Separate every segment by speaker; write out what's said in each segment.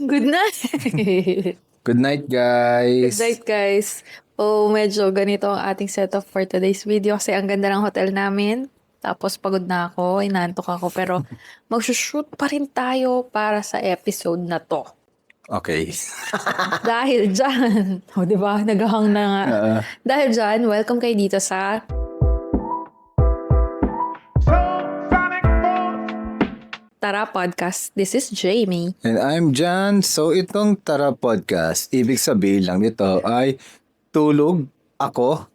Speaker 1: Good night!
Speaker 2: Good night, guys.
Speaker 1: Good night, guys. Medyo ganito ang ating setup for today's video kasi ang ganda ng hotel namin. Tapos pagod na ako, inantok ako. Pero magsushoot pa rin tayo para sa episode na to.
Speaker 2: Okay.
Speaker 1: Dahil dyan, di ba? Naghahang na nga. Dahil dyan, welcome kayo dito sa Tara Podcast. This is Jamie.
Speaker 2: And I'm John. So itong Tara Podcast, ibig sabihin lang nito ay tulog ako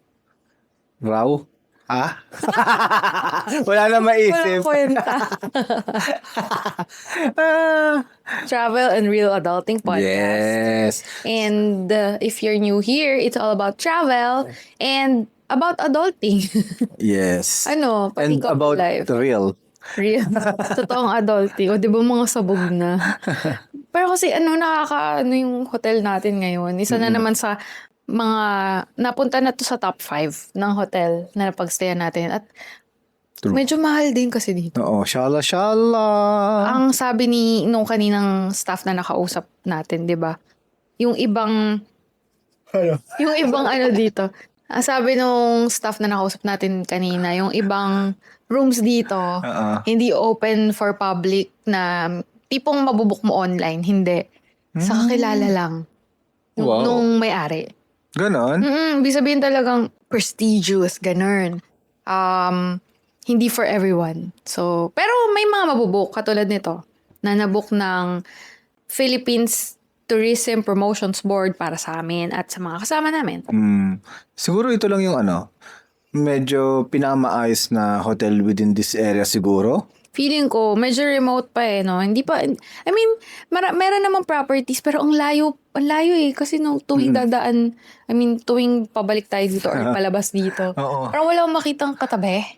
Speaker 2: raw. Ha? Wala na maisip.
Speaker 1: Walang kwenta. Travel and Real Adulting Podcast.
Speaker 2: Yes.
Speaker 1: And if you're new here, it's all about travel and about adulting.
Speaker 2: Yes.
Speaker 1: Ano,
Speaker 2: And
Speaker 1: patikop
Speaker 2: about
Speaker 1: life.
Speaker 2: the real.
Speaker 1: Real. Totoong adulting. O, di ba mga sabog na? Pero kasi yung hotel natin ngayon. Isa na naman sa mga, napunta na to sa top 5 ng hotel na napagstayan natin. At
Speaker 2: True.
Speaker 1: medyo mahal din kasi dito.
Speaker 2: Oo, shala.
Speaker 1: Ang sabi nung kaninang staff na nakausap natin, di ba? Yung ibang dito. Ang sabi nung staff na nakausap natin kanina, yung ibang rooms dito, hindi open for public na tipong mabubuk mo online. Hindi. Sa kakilala lang. Nung may-ari.
Speaker 2: Ganon?
Speaker 1: Ibig sabihin talagang prestigious, ganun. Hindi for everyone. So, pero may mga mabubuk katulad nito na nabook ng Philippines Tourism Promotions Board para sa amin at sa mga kasama namin.
Speaker 2: Siguro ito lang yung medyo pinamaayos na hotel within this area siguro.
Speaker 1: Feeling ko, medyo remote pa no? Hindi pa, I mean, meron namang properties pero ang layo eh. Kasi nung tuwing dadaan, tuwing pabalik tayo dito or palabas dito. Parang wala akong makitang katabi.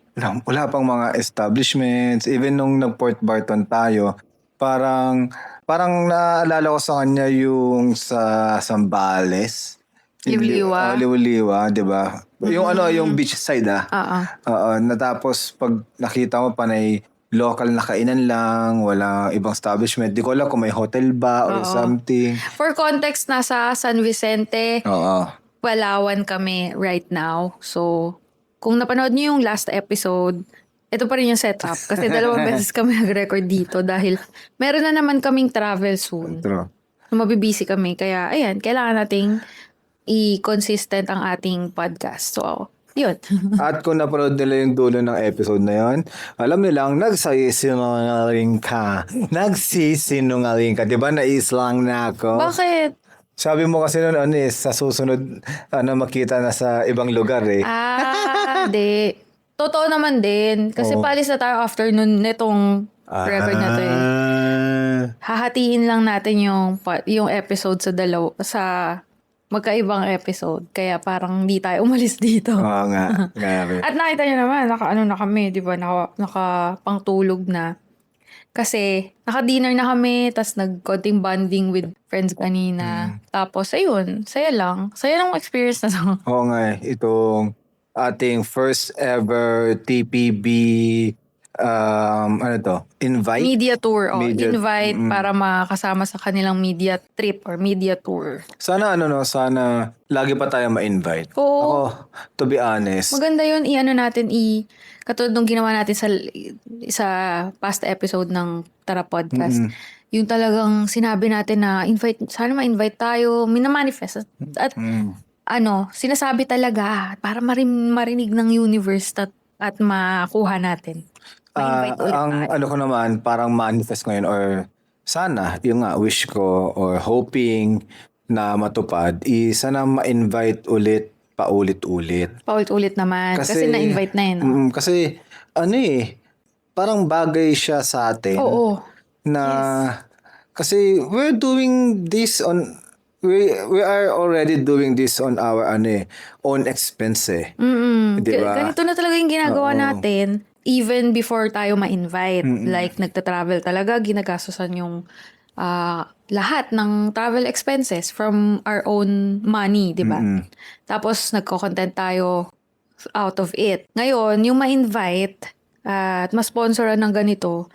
Speaker 2: Wala pang mga establishments. Even nung nag-Port Barton tayo, parang naalala ko sa kanya yung sa Zambales.
Speaker 1: Liwliwa.
Speaker 2: Liwliwa, di ba? Yung yung beach side natapos pag nakita mo panay local na kainan lang, walang ibang establishment. Di ko alam kung may hotel ba or something.
Speaker 1: For context, nasa San Vicente, Palawan kami right now. So, kung napanood niyo yung last episode, ito pa rin yung setup. Kasi 2 beses kami nag-record dito dahil meron na naman kaming travel soon.
Speaker 2: True.
Speaker 1: Mabibisi kami. Kaya, ayan, kailangan nating i-consistent ang ating podcast. So, yun.
Speaker 2: At kung napanood nila yung dulo ng episode na yun, alam nilang nagsisinungaling ka. Diba naislang na ako?
Speaker 1: Bakit?
Speaker 2: Sabi mo kasi noon sa susunod makita na sa ibang lugar eh.
Speaker 1: Di. Totoo naman din. Kasi palis na tayo after nun netong record na to eh. Hahatiin lang natin yung episode sa magkaibang episode. Kaya parang di tayo umalis dito.
Speaker 2: Oo nga. Grabe.
Speaker 1: At nakita nyo naman, na kami, di ba? Nakapangtulog na. Kasi naka-dinner na kami, tas nag-konting bonding with friends kanina. Tapos, ayun, saya lang. Saya lang experience na to.
Speaker 2: Oo nga itong ating first ever TPB invite?
Speaker 1: Media tour. Invite para makasama sa kanilang media trip or media tour.
Speaker 2: Sana sana lagi pa tayo ma-invite.
Speaker 1: Oo.
Speaker 2: Ako, to be honest.
Speaker 1: Maganda yun, katulad nung ginawa natin sa past episode ng Tara Podcast. Yung talagang sinabi natin na sana ma-invite tayo, minamanifest. At sinasabi talaga para marinig ng universe at makuha natin.
Speaker 2: Ang ko naman, parang manifest ngayon or sana, yung wish ko or hoping na matupad, sana ma-invite ulit, paulit-ulit.
Speaker 1: Paulit-ulit naman. Kasi na-invite na yun.
Speaker 2: Kasi, parang bagay siya sa atin.
Speaker 1: Oo.
Speaker 2: Kasi we're doing this we are already doing this on our own expense eh. Diba?
Speaker 1: Ganito na talaga yung ginagawa natin even before tayo ma-invite. Like, nagta-travel talaga, ginagastosan yung lahat ng travel expenses from our own money, di ba? Tapos, nagko-content tayo out of it. Ngayon, yung ma-invite at ma-sponsoran ng ganito,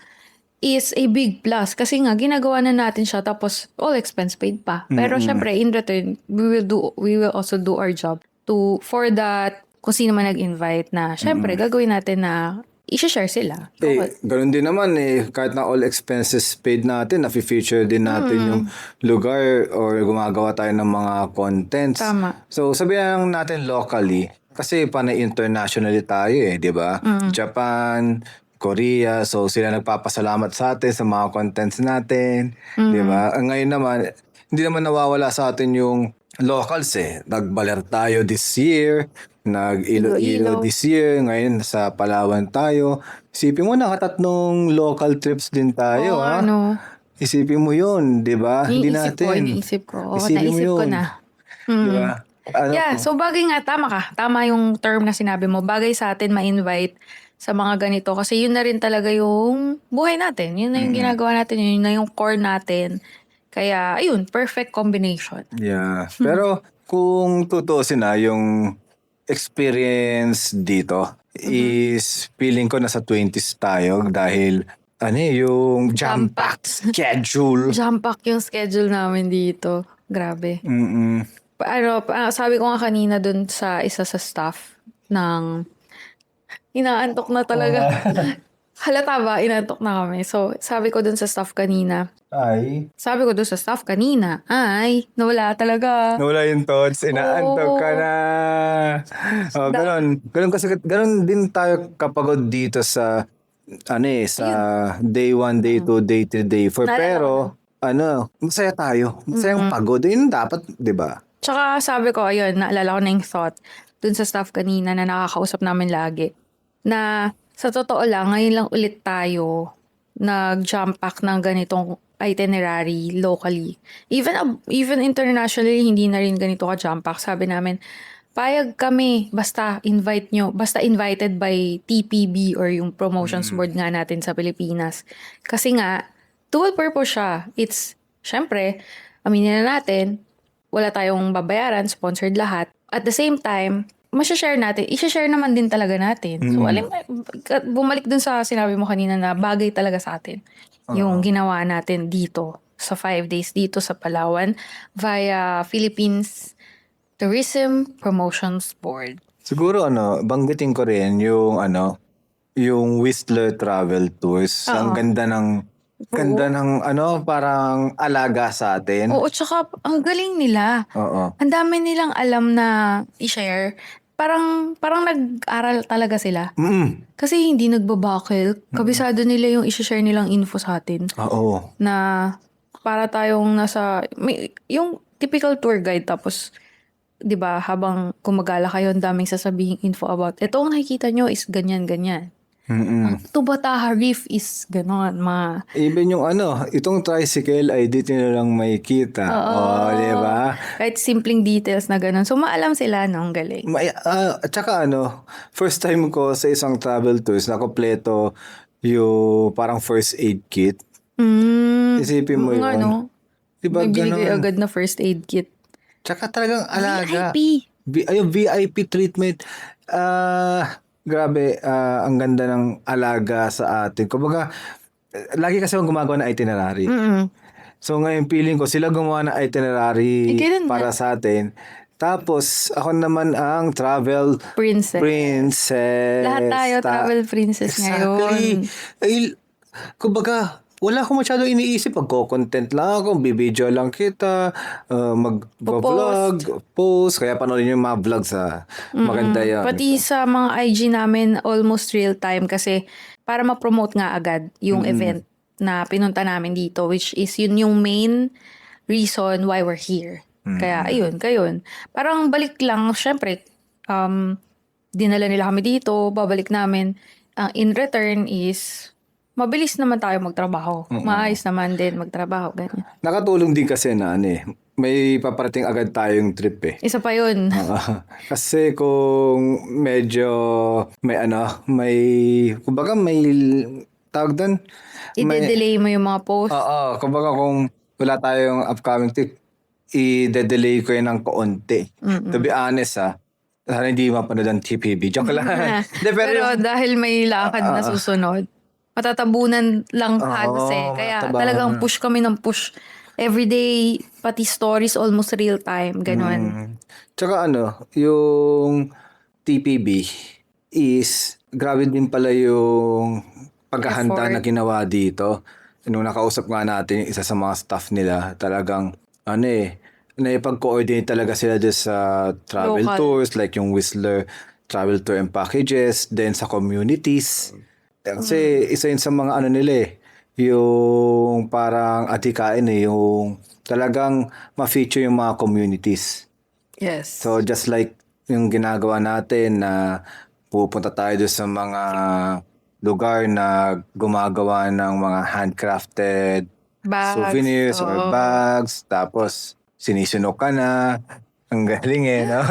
Speaker 1: is a big plus kasi nga ginagawa na natin siya tapos all expense paid pa. Pero syempre in return, we will also do our job for that kung sino man nag-invite na syempre gagawin natin na i-share sila.
Speaker 2: Ganun din naman kahit na all expenses paid natin, na-feature din natin yung lugar or gumagawa tayo ng mga contents.
Speaker 1: Tama.
Speaker 2: So sabihan natin locally kasi panay internationally tayo di ba? Japan, Korea, so sila nagpapasalamat sa atin sa mga contents natin, di ba? Ngayon naman, hindi naman nawawala sa atin yung locals Nagbaler tayo this year, nag-Iloilo this year, ngayon sa Palawan tayo. Isipin mo, nakatatlong local trips din tayo, ha? Isipin mo yun, di ba? Hindi natin.
Speaker 1: Iniisip ko.
Speaker 2: Isipin mo
Speaker 1: Naisip ko
Speaker 2: yun.
Speaker 1: na.
Speaker 2: Di ba?
Speaker 1: So bagay nga, tama ka. Tama yung term na sinabi mo. Bagay sa atin ma-invite sa mga ganito kasi yun na rin talaga yung buhay natin. Yun na yung ginagawa natin. Yun na yung core natin. Kaya, ayun, perfect combination.
Speaker 2: Yeah. Pero kung tutuusin na yung experience dito is feeling ko nasa 20s tayo dahil yung jam-packed schedule.
Speaker 1: Jam-packed yung schedule namin dito. Grabe. Sabi ko nga kanina dun sa isa sa staff ng inaantok na talaga. Halata ba? Inaantok na kami. So, sabi ko dun sa staff kanina. Nawala talaga.
Speaker 2: Nawala yung thoughts. Inaantok ka na. Ganun din tayo kapagod dito sa day 1, day 2, day 3, day 4. Pero, masaya tayo. Masayang pagod. Yun dapat, di ba?
Speaker 1: Tsaka sabi ko, ayun, naalala ko na yung thought dun sa staff kanina na nakakausap namin lagi. Na sa totoo lang, ngayon lang ulit tayo nag-jump pack ng ganitong itinerary locally. Even internationally, hindi na rin ganito ka-jump pack. Sabi namin, payag kami, basta invited by TPB or yung promotions board nga natin sa Pilipinas. Kasi nga, dual purpose siya. It's, syempre, aminin na natin, wala tayong babayaran, sponsored lahat. At the same time, i-share naman din talaga natin. So, bumalik dun sa sinabi mo kanina na bagay talaga sa atin. Yung ginawa natin dito sa 5 days dito sa Palawan via Philippines Tourism Promotions Board.
Speaker 2: Siguro banggitin ko rin yung Whistler Travel Tours. Ang ganda ng parang alaga sa atin.
Speaker 1: Oo, tsaka ang galing nila. Ang dami nilang alam na i-share. Parang nag-aral talaga sila. Kasi hindi nagbabakil. Kabisado nila yung i-share nilang info sa atin.
Speaker 2: Oo.
Speaker 1: Na para tayong yung typical tour guide tapos 'di ba habang gumagala kayo ang daming sasabihing info about ito ang nakikita nyo is ganyan. Ang Tubataha Reef is ganon,
Speaker 2: Even yung itong tricycle ay dito na lang may kita. Di ba?
Speaker 1: Kahit simpleng details na ganon. So, maalam sila, ang galing.
Speaker 2: At saka first time ko sa isang travel tours na kompleto yung parang first aid kit. Isipin mo yun. Diba
Speaker 1: may binigay agad na first aid kit.
Speaker 2: Tsaka talagang alaga.
Speaker 1: VIP
Speaker 2: treatment. Grabe, ang ganda ng alaga sa atin. Kumbaga, lagi kasi gumagawa ng itinerary. So ngayon feeling ko, sila gumawa ng itinerary para sa atin. Tapos, ako naman ang travel princess.
Speaker 1: Lahat tayo travel princess ngayon.
Speaker 2: Kumbaga, wala akong masyado iniisip. Magko-content lang ako, bibideo lang kita, mag-vlog, post. Kaya panoorin yung mga vlog sa maganda yan.
Speaker 1: Pati sa mga IG namin, almost real time kasi para ma-promote nga agad yung event na pinunta namin dito, which is yun yung main reason why we're here. Kaya ayun. Parang balik lang, syempre, dinala nila kami dito, babalik namin. In return is mabilis naman tayo magtrabaho. Maayos naman din magtrabaho. Ganyan.
Speaker 2: Nakatulong din kasi na may paparating agad tayong trip
Speaker 1: Isa pa yun.
Speaker 2: Kasi kung medyo kumbaga may tawag doon.
Speaker 1: I-delay mo yung mga post.
Speaker 2: Kumbaga kung wala tayong upcoming trip, i-delay ko yun ng kaunti. To be honest sana hindi mapanood ang TPB. Joke lang.
Speaker 1: Pero dahil may lakad na susunod. matatabunan lang halos Kaya talagang push kami ng push. Everyday, pati stories almost real time. Ganon.
Speaker 2: Tsaka yung TPB is grabe din pala yung paghahanda na ginawa dito. Nung nakausap nga natin yung isa sa mga staff nila, talagang naipag-coordinate talaga sila doon sa travel tours, like yung Whistler Travel Tour and Packages, then sa communities. Kasi isa yun sa mga nila yung parang atikain yung talagang ma-feature yung mga communities.
Speaker 1: Yes.
Speaker 2: So just like yung ginagawa natin na pupunta tayo doon sa mga lugar na gumagawa ng mga handcrafted souvenirs or bags, tapos sinisunok ka na. Ang galing no?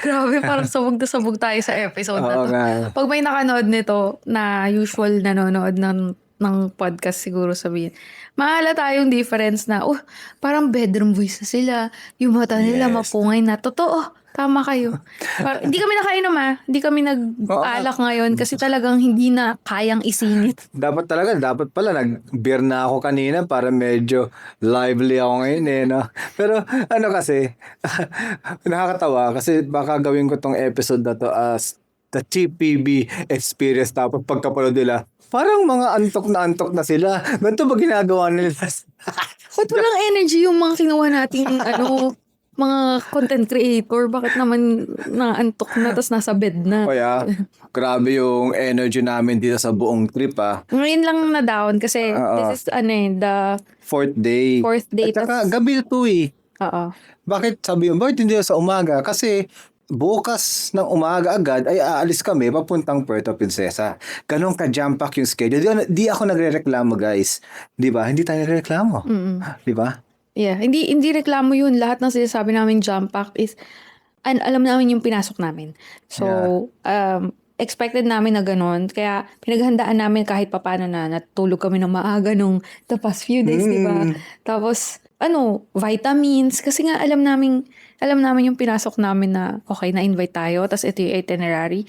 Speaker 1: Grabe, parang sabog na sabog tayo sa episode na to. Pag may nakanood nito na usual nanonood ng podcast siguro sabihin, mahalata yung difference na, parang bedroom voice na sila. Yung mata nila mapungay na. Totoo, tama kayo. Hindi kami nakainom Hindi kami nag-alak ngayon kasi talagang hindi na kayang isingit.
Speaker 2: Dapat pala nag-beer na ako kanina para medyo lively ako ngayon no? Pero kasi, nakakatawa kasi baka gawin ko tong episode na to as the TPB experience, tapos pagkapanood nila, parang mga antok na sila. Ganito ba ginagawa nila?
Speaker 1: Ba't walang energy yung mga kinuha nating mga content creator? Bakit naman naantok na tapos nasa bed na?
Speaker 2: Kaya, grabe yung energy namin dito sa buong trip
Speaker 1: Ngayon lang na down kasi this is the
Speaker 2: fourth day. At saka gabi to
Speaker 1: Oo.
Speaker 2: Bakit sabi mo, bakit hindi sa umaga? Kasi bukas ng umaga agad ay aalis kami papuntang Puerto Princesa. Ganun ka-jam pack yung schedule. Di ako nagrereklamo, guys. Di ba? Hindi tayo nagrereklamo. Di ba?
Speaker 1: Yeah. Hindi reklamo yun. Lahat ng sinasabi namin jam pack is alam namin yung pinasok namin. So, expected namin na ganun. Kaya pinaghandaan namin kahit papano na natulog kami ng maaga nung the past few days, di ba? Tapos, vitamins. Kasi nga alam namin yung pinasok namin na okay, na-invite tayo. Tapos ito yung itinerary.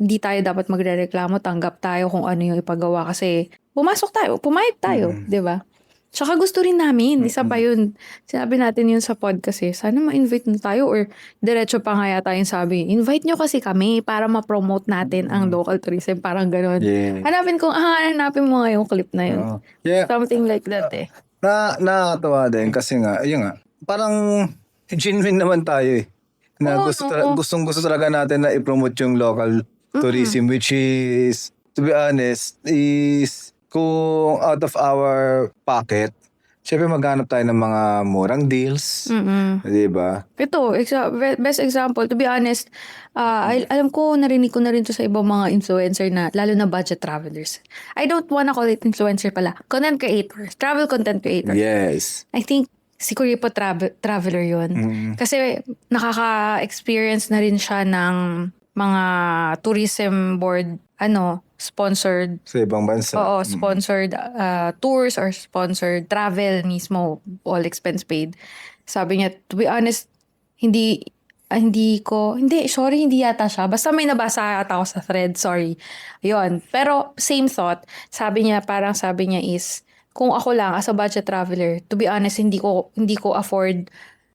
Speaker 1: Di tayo dapat magrereklamo. Tanggap tayo kung ano yung ipagawa. Kasi pumayag tayo. Di ba? Tsaka gusto rin namin. Isa pa yun. Sinabi natin yun sa podcast sana ma-invite na tayo. Or diretso pa nga yata yung sabi, invite nyo kasi kami para ma-promote natin ang local tourism. Parang ganun.
Speaker 2: Yeah.
Speaker 1: Hanapin mo nga yung clip na yun.
Speaker 2: Yeah.
Speaker 1: Something like that
Speaker 2: Nakakatawa din kasi nga, parang genuine naman tayo na gustong-gusto talaga natin na i-promote yung local tourism, which is, to be honest, is kung out of our pocket, syempre maghanap tayo ng mga murang deals. Di ba?
Speaker 1: Ito, best example, to be honest, alam ko, narinig ko na rin to sa ibang mga influencer na, lalo na budget travelers. I don't wanna call it influencer pala. Content creators. Travel content creators.
Speaker 2: Yes.
Speaker 1: I think si Kuripo traveler yun. Kasi nakaka-experience na rin siya ng mga tourism board, sponsored.
Speaker 2: Sa ibang bansa.
Speaker 1: Oo, sponsored tours or sponsored travel mismo, all expense paid. Sabi niya, to be honest, hindi yata siya. Basta may nabasa ata ako sa thread, sorry. Yun. Pero same thought, sabi niya is, kung ako lang as a budget traveler, to be honest, hindi ko afford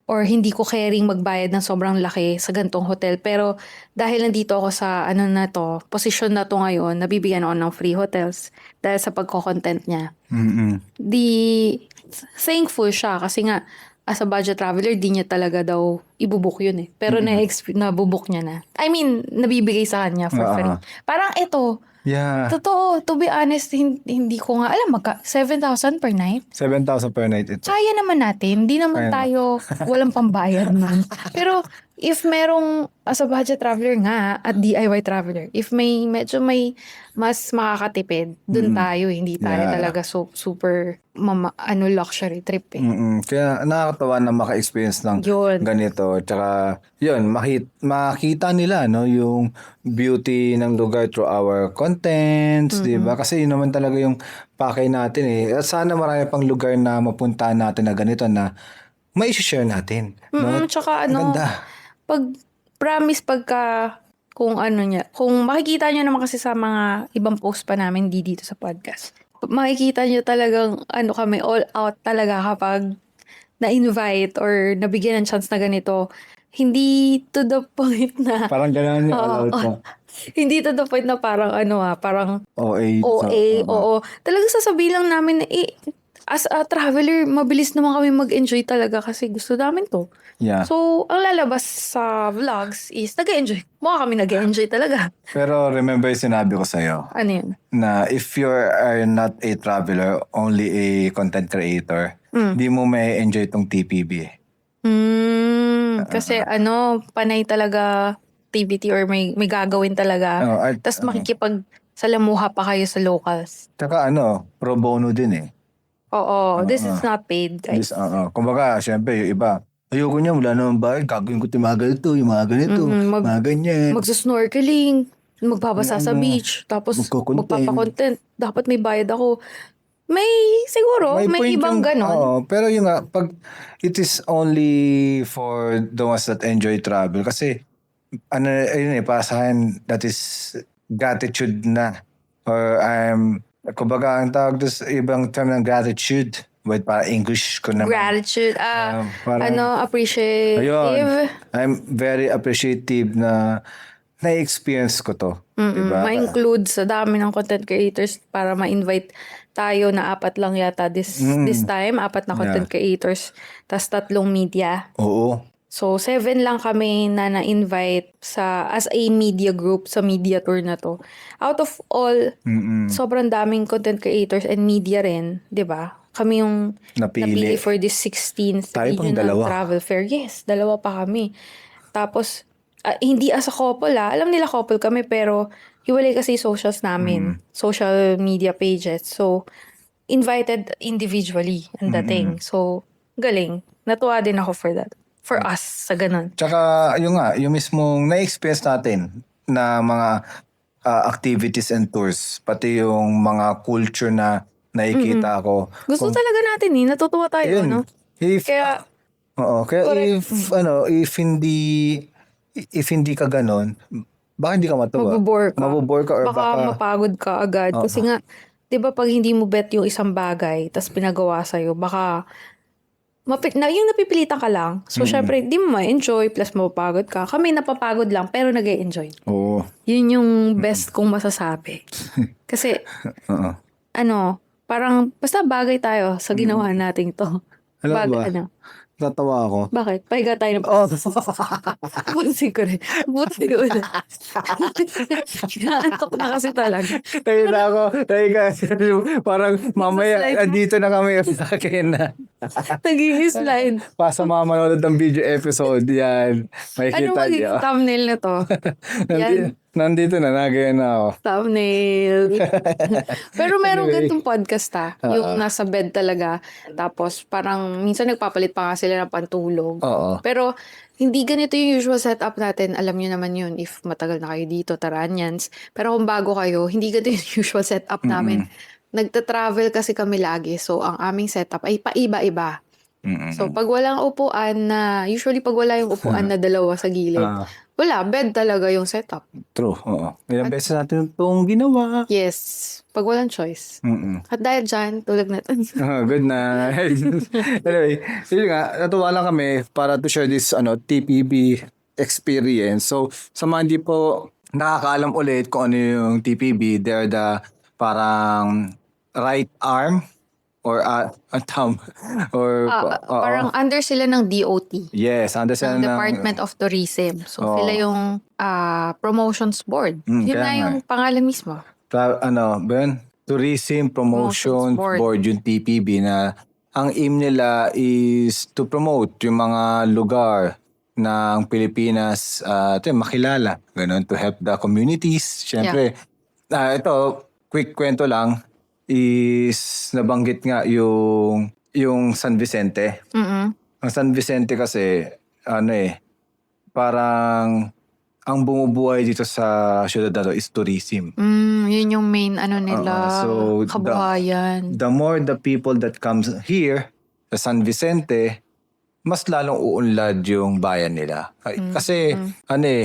Speaker 1: or hindi ko caring magbayad ng sobrang laki sa gantong hotel. Pero dahil nandito ako sa position na to ngayon, nabibigyan ako ng free hotels dahil sa pagko-content niya. Thankful siya kasi nga as a budget traveler, di niya talaga daw ibubuk yun Pero nabubuk niya na. I mean, nabibigay sa kanya for free. Parang ito,
Speaker 2: yeah.
Speaker 1: Totoo, to be honest, hindi ko nga alam, 7,000 per night?
Speaker 2: 7,000 per night ito.
Speaker 1: Kaya naman natin, hindi naman tayo walang pambayad nun. Pero if merong as a budget traveler nga at DIY traveler, if medyo may mas makakatipid, dun tayo, hindi tayo talaga super luxury trip
Speaker 2: Kaya nakakatawa na maka-experience ng ganito. Tsaka yun, makita nila yung beauty ng lugar through our contents, di ba? Kasi yun naman talaga yung pakay natin At sana marami pang lugar na mapuntahan natin na ganito na may share natin.
Speaker 1: Tsaka
Speaker 2: ganda.
Speaker 1: pagka kung ano niya. Kung makikita niyo naman kasi sa mga ibang post pa namin dito sa podcast. Makikita niyo talagang kami all out talaga kapag na-invite or nabigyan ng chance na ganito. Hindi to the point na
Speaker 2: Parang gano'n yung all out mo.
Speaker 1: hindi to the point na parang parang
Speaker 2: OA.
Speaker 1: oo. Talagang sasabihin lang namin na as a traveler, mabilis naman kami mag-enjoy talaga kasi gusto namin to.
Speaker 2: Yeah.
Speaker 1: So, ang lalabas sa vlogs is nag-enjoy. Mukha kami nag-enjoy talaga.
Speaker 2: Pero remember yung sinabi ko sa'yo?
Speaker 1: Ano yun?
Speaker 2: Na if you are not a traveler, only a content creator, di mo may enjoy tong TPB.
Speaker 1: Kasi panay talaga activity or may gagawin talaga. Tapos salamuha pa kayo sa locals.
Speaker 2: Tsaka pro bono din eh.
Speaker 1: Oo, this is not paid, guys.
Speaker 2: Kumbaga, syempre, yung iba, ayoko niya, wala naman ba, gagawin ko yung mga ganito, yung mga ganito, mga ganyan.
Speaker 1: Magsusnorkeling, magbabasa sa beach, tapos magpapakontent. Dapat may bayad ako. May
Speaker 2: point
Speaker 1: ibang ganon.
Speaker 2: Pero yung nga, pag it is only for the ones that enjoy travel, kasi, para sa akin, that is gratitude na. Or kumbaga, ang tawag doon sa ibang term ng gratitude. Wait, para English ko naman.
Speaker 1: Gratitude. Appreciative.
Speaker 2: Ayun, I'm very appreciative na na-experience ko to. Diba?
Speaker 1: Ma-include sa dami ng content creators para ma-invite tayo na 4 lang yata this time. 4 na content creators. Tas 3 media.
Speaker 2: Oo.
Speaker 1: So, 7 lang kami na na-invite as a media group sa media tour na to. Out of all, sobrang daming content creators and media rin, di ba? Kami yung napili for this 16th regional travel fair. Yes, 2 pa kami. Tapos, hindi as a couple alam nila couple kami pero hiwalay kasi socials namin. Social media pages. So, invited individually ang dating. So, galing. Natuwa din ako for that. For us, sa ganun.
Speaker 2: Tsaka, yung mismong na-experience natin na mga activities and tours, pati yung mga culture na nakikita ko.
Speaker 1: Gusto talaga natin natutuwa tayo, no? Kaya
Speaker 2: if hindi ka ganon, baka hindi ka matuwa.
Speaker 1: Mabobore ka. Or baka mapagod ka agad. Kasi nga, di ba pag hindi mo bet yung isang bagay, tas pinagawa sa'yo, baka yung napipilitan ka lang. So, syempre, di mo ma-enjoy, plus mapapagod ka. Kami napapagod lang, pero nag-e-enjoy.
Speaker 2: Oo.
Speaker 1: Yun yung best kong masasabi. Kasi, parang, basta bagay tayo sa ginawa nating to.
Speaker 2: Alam ba? Tatawa ako.
Speaker 1: Bakit? Pahiga tayo na. Buti ko rin. Buti ko rin. Kinaantok na kasi talaga.
Speaker 2: Tayo na ako. Parang mamaya, andito na kami sa akin na.
Speaker 1: Naging slide.
Speaker 2: Pasa mamanood ng video episode. Yan. Makikita niyo.
Speaker 1: Ano magiging thumbnail na to? Yan.
Speaker 2: Nandito na, nagaya na ako.
Speaker 1: Thumbnail. Pero meron ganitong podcast yung nasa bed talaga. Tapos parang minsan nagpapalit pa nga sila ng pantulog. Pero hindi ganito yung usual setup natin. Alam nyo naman yun if matagal na kayo dito, Taranyans. Pero kung bago kayo, hindi ganito yung usual setup namin. Nagta-travel kasi kami lagi. So ang aming setup ay paiba-iba. So pag walang upuan usually pag wala yung upuan na dalawa sa gilid, wala, bed talaga yung setup.
Speaker 2: True, oo. Ilang beses natin itong ginawa.
Speaker 1: Yes, pag walang choice. At dahil dyan, tulog natin.
Speaker 2: Good na. Anyway, yun nga, natuwa lang kami para to share this TPB experience. So, sa mga hindi po nakakaalam ulit kung ano yung TPB, they're the parang right arm or thumb or
Speaker 1: parang under sila ng DOT.
Speaker 2: Yes, under sila ng
Speaker 1: Department of Tourism. So sila yung promotions board. Yun na yung pangalan mismo.
Speaker 2: Tourism Promotion Board, yung TPB na ang aim nila is to promote yung mga lugar ng Pilipinas makilala, ganun, to help the communities. Siyempre, ito, quick kwento lang, is nabanggit nga yung San Vicente. Ang San Vicente kasi parang ang bumubuhay dito sa syudad na to is tourism.
Speaker 1: Yun yung main nila,
Speaker 2: so
Speaker 1: kabuhayan.
Speaker 2: The more the people that comes here sa San Vicente, mas lalong uunlad yung bayan nila. Kasi,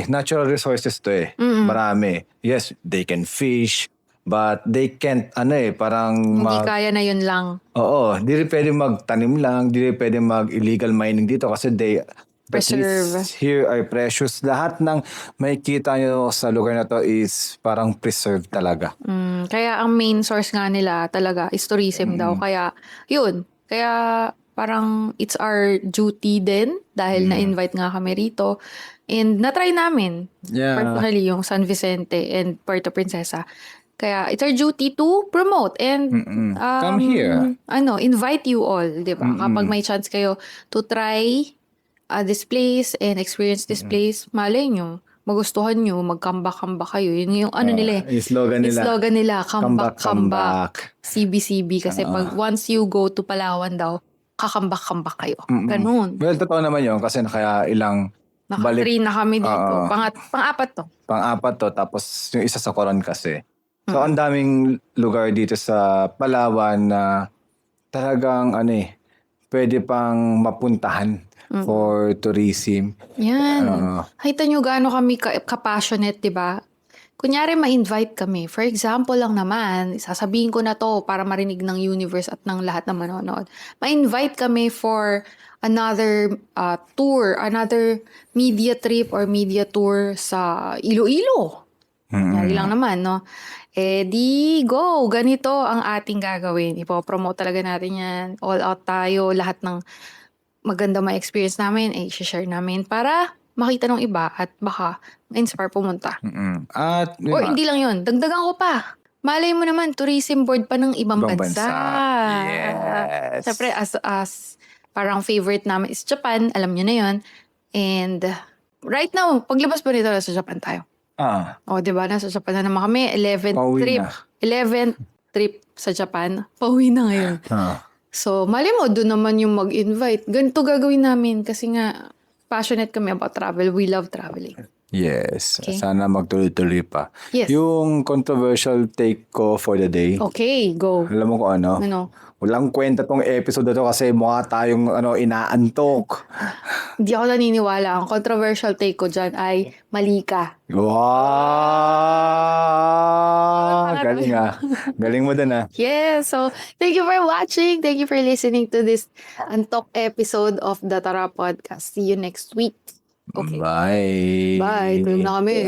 Speaker 2: natural resources to eh. Marami. Yes, they can fish, but they can't, parang...
Speaker 1: Hindi kaya na yun lang.
Speaker 2: Oo, di rin pwede magtanim lang, di rin pwede mag-illegal mining dito kasi the
Speaker 1: Preserve.
Speaker 2: trees here are precious. Lahat ng makikita nyo sa lugar na to is parang preserved talaga.
Speaker 1: Kaya ang main source nga nila talaga is tourism daw. Kaya, yun. Kaya parang it's our duty din dahil na-invite nga kami rito. And na-try namin.
Speaker 2: Yeah.
Speaker 1: Personally, yung San Vicente and Puerto Princesa. Kaya it's our duty to promote and
Speaker 2: Come here.
Speaker 1: Invite you all, 'di ba? Kapag may chance kayo to try this place and experience this place, malay nyo, magustuhan nyo, mag-comeback kayo. Yun yung nila eh.
Speaker 2: Yung slogan nila.
Speaker 1: Yung slogan nila, come back.
Speaker 2: Comeback.
Speaker 1: CBCB. Kasi pag once you go to Palawan daw, kakambak kayo. Ganun.
Speaker 2: Well, totoo naman yun kasi ilang
Speaker 1: Naka-3 na kami dito. Pang-apat to.
Speaker 2: Pang-apat to. Tapos yung isa sa Coron kasi. So, ang daming lugar dito sa Palawan na talagang pwede pang mapuntahan for tourism.
Speaker 1: Yan. Kita nyo gaano kami ka-passionate, di ba? Kunyari, ma-invite kami. For example lang naman, sasabihin ko na to para marinig ng universe at ng lahat na manonood. Ma-invite kami for another tour, another media trip or media tour sa Iloilo. Kunyari lang naman, no? Di go, ganito ang ating gagawin. Ipopromote talaga natin yan. All out tayo, lahat ng maganda ma-experience namin, share namin para makita ng iba at baka ma-inspire pumunta.
Speaker 2: At,
Speaker 1: Or hindi lang yun, dagdagan ko pa. Malay mo naman, tourism board pa ng ibang bansa.
Speaker 2: Yes.
Speaker 1: Siyempre, as parang favorite namin is Japan, alam nyo na yun. And right now, paglabas pa nito, nasa Japan tayo. Diba? Nasa Japan na naman kami. 11th trip. 11th trip sa Japan. Pauwi na ngayon. So, mali mo, doon naman yung mag-invite. Ganito gagawin namin kasi nga, passionate kami about travel. We love traveling.
Speaker 2: Yes.
Speaker 1: Okay.
Speaker 2: Sana magtuloy-tuloy pa.
Speaker 1: Yes.
Speaker 2: Yung controversial take ko for the day.
Speaker 1: Okay, go.
Speaker 2: Alam mo kung ano?
Speaker 1: Ano?
Speaker 2: Walang kwenta tong episode na to kasi mukha tayong inaantok.
Speaker 1: Hindi ako naniniwala. Ang controversial take ko dyan ay mali ka.
Speaker 2: Wow! Galing Galing mo dun
Speaker 1: Yeah, so thank you for watching. Thank you for listening to this Antok episode of the Tara Podcast. See you next week. Okay.
Speaker 2: Bye.
Speaker 1: Bye. Tulog na kami.